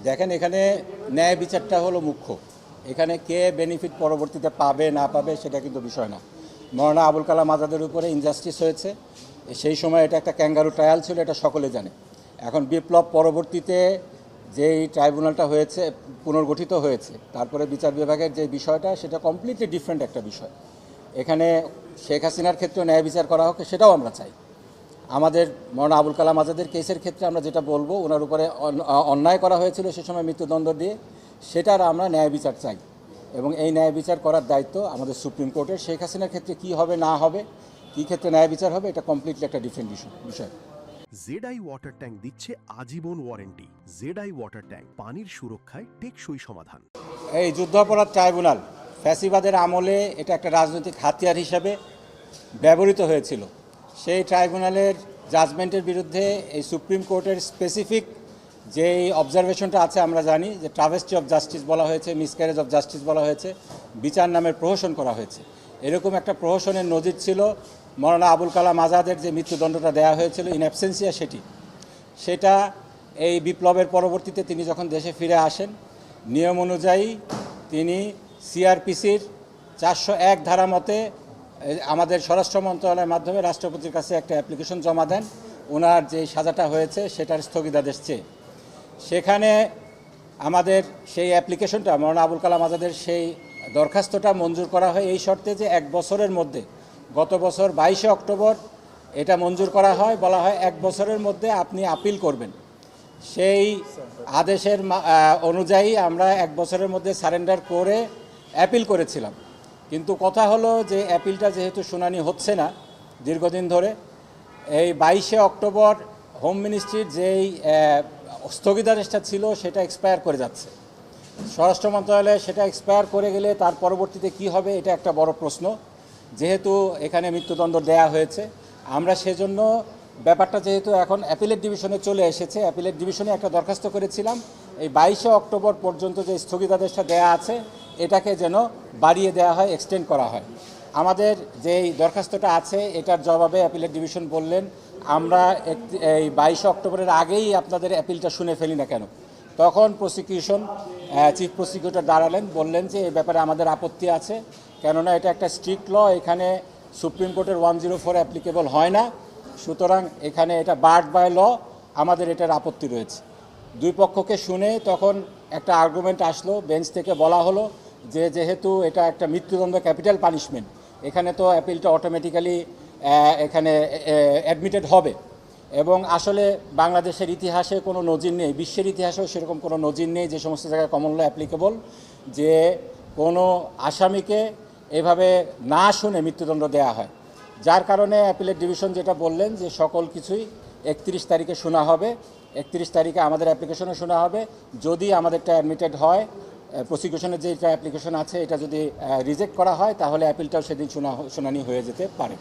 দেখেন, এখানে ন্যায় বিচারটা হলো মুখ্য। এখানে কে বেনিফিট পরবর্তীতে পাবে না পাবে সেটা কিন্তু বিষয় না। মৌলানা আবুল কালাম আজাদের উপরে ইনজাস্টিস হয়েছে, সেই সময় এটা একটা ক্যাঙ্গারু ট্রায়াল ছিল, এটা সকলে জানে। এখন বিপ্লব পরবর্তীতে যেই ট্রাইব্যুনালটা হয়েছে, পুনর্গঠিত হয়েছে, তারপরে বিচার বিভাগের যে বিষয়টা, সেটা কমপ্লিটলি ডিফারেন্ট একটা বিষয়। এখানে শেখ হাসিনার ক্ষেত্রে ন্যায় বিচার করা হোক, সেটাও আমরা চাই। আমাদের মৌলানা আবুল কালাম আজাদের কেসের ক্ষেত্রে আমরা যেটা বলবো, ওনার উপরে অন্যায় করা হয়েছিল সে সময় মৃত্যুদণ্ড দিয়ে, সেটার আমরা ন্যায় বিচার চাই। এবং এই ন্যায় বিচার করার দায়িত্ব আমাদের সুপ্রিম কোর্টের। শেখ হাসিনার ক্ষেত্রে কী হবে না হবে, কী ক্ষেত্রে ন্যায় বিচার হবে, এটা কমপ্লিটলি একটা ডিফারেন্ট বিষয়। জেডআই ওয়াটার ট্যাঙ্ক দিচ্ছে আজীবন ওয়ারেন্টি। জেডআই ওয়াটার ট্যাঙ্ক, পানির সুরক্ষায় টেকসই সমাধান। এই যুদ্ধাপরাধ ট্রাইব্যুনাল ফ্যাসিবাদের আমলে এটা একটা রাজনৈতিক হাতিয়ার হিসেবে ব্যবহৃত হয়েছিল। সেই ট্রাইব্যুনালের জাজমেন্টের বিরুদ্ধে এই সুপ্রিম কোর্টের স্পেসিফিক যেই অবজারভেশনটা আছে, আমরা জানি যে ট্রাভেস্টি অফ জাস্টিস বলা হয়েছে, মিসক্যারেজ অফ জাস্টিস বলা হয়েছে, বিচার নামের প্রহসন করা হয়েছে। এরকম একটা প্রহসনের নজির ছিল মৌলানা আবুল কালাম আজাদের যে মৃত্যুদণ্ডটা দেওয়া হয়েছিল ইন অ্যাবসেন্সিয়া, সেটা এই বিপ্লবের পরবর্তীতে তিনি যখন দেশে ফিরে আসেন, নিয়ম অনুযায়ী তিনি সিআরপিসির 401 ধারা মতে আমাদের স্বরাষ্ট্র মন্ত্রণালয়ের মাধ্যমে রাষ্ট্রপতির কাছে একটা অ্যাপ্লিকেশন জমা দেন, ওনার যে সাজাটা হয়েছে সেটার স্থগিতাদেশ চেয়ে। সেখানে আমাদের সেই অ্যাপ্লিকেশনটা, মৌলানা আবুল কালাম আজাদের সেই দরখাস্তটা মঞ্জুর করা হয় এই শর্তে যে 1 বছরের মধ্যে, গত বছর 22শে অক্টোবর এটা মঞ্জুর করা হয়, বলা হয় 1 বছরের মধ্যে আপনি আপিল করবেন। সেই আদেশের অনুযায়ী আমরা 1 বছরের মধ্যে সারেন্ডার করে অ্যাপিল করেছিলাম। কিন্তু কথা হলো যে অ্যাপিলটা যেহেতু শুনানি হচ্ছে না দীর্ঘদিন ধরে, এই 22শে অক্টোবর হোম মিনিস্ট্রির যেই স্থগিতাদেশটা ছিল সেটা এক্সপায়ার করে যাচ্ছে। স্বরাষ্ট্র মন্ত্রণালয়ে সেটা এক্সপায়ার করে গেলে তার পরবর্তীতে কি হবে, এটা একটা বড় প্রশ্ন। যেহেতু এখানে মৃত্যুদণ্ড দেয়া হয়েছে, আমরা সেজন্য ব্যাপারটা যেহেতু এখন অ্যাপিলেট ডিভিশনে চলে এসেছে, অ্যাপিলেট ডিভিশনে একটা দরখাস্ত করেছিলাম এই 22শে অক্টোবর পর্যন্ত যে স্থগিতাদেশটা দেয়া আছে এটাকে যেন বাড়িয়ে দেওয়া হয়, এক্সটেন্ড করা হয়। আমাদের যেই দরখাস্তটা আছে এটার জবাবে অ্যাপিলেট ডিভিশন বললেন, আমরা এই 22শে অক্টোবরের আগেই আপনাদের অ্যাপিলটা শুনে ফেলি না কেন। তখন প্রসিকিউশন চিফ প্রসিকিউটর দাঁড়ালেন, বললেন যে এই ব্যাপারে আমাদের আপত্তি আছে, কেননা এটা একটা স্ট্রিক্ট ল, এখানে সুপ্রিম কোর্টের 104 অ্যাপ্লিকেবল হয় না, সুতরাং এখানে এটা বার্ড বাই ল, আমাদের এটার আপত্তি রয়েছে। দুই পক্ষকে শুনে তখন একটা আর্গুমেন্ট আসলো, বেঞ্চ থেকে বলা হলো যে যেহেতু এটা একটা মৃত্যুদণ্ড ক্যাপিটাল পানিশমেন্ট, এখানে তো অ্যাপিলটা অটোমেটিক্যালি এখানে অ্যাডমিটেড হবে। এবং আসলে বাংলাদেশের ইতিহাসে কোনো নজির নেই, বিশ্বের ইতিহাসেও সেরকম কোনো নজির নেই যে সমস্ত জায়গায় কমন ল অ্যাপ্লিকেবল, যে কোনো আসামিকে এভাবে না শুনে মৃত্যুদণ্ড দেওয়া হয়। যার কারণে অ্যাপিলেট ডিভিশন যেটা বললেন যে সকল কিছুই 31 তারিখে শোনা হবে, 31 তারিখে আমাদের অ্যাপ্লিকেশনও শোনা হবে। যদি আমাদেরটা অ্যাডমিটেড হয়, প্রসিকিউশনের যেটা অ্যাপ্লিকেশন আছে এটা যদি রিজেক্ট করা হয়, তাহলে অ্যাপিলটাও সেদিন শুনানি হয়ে যেতে পারে।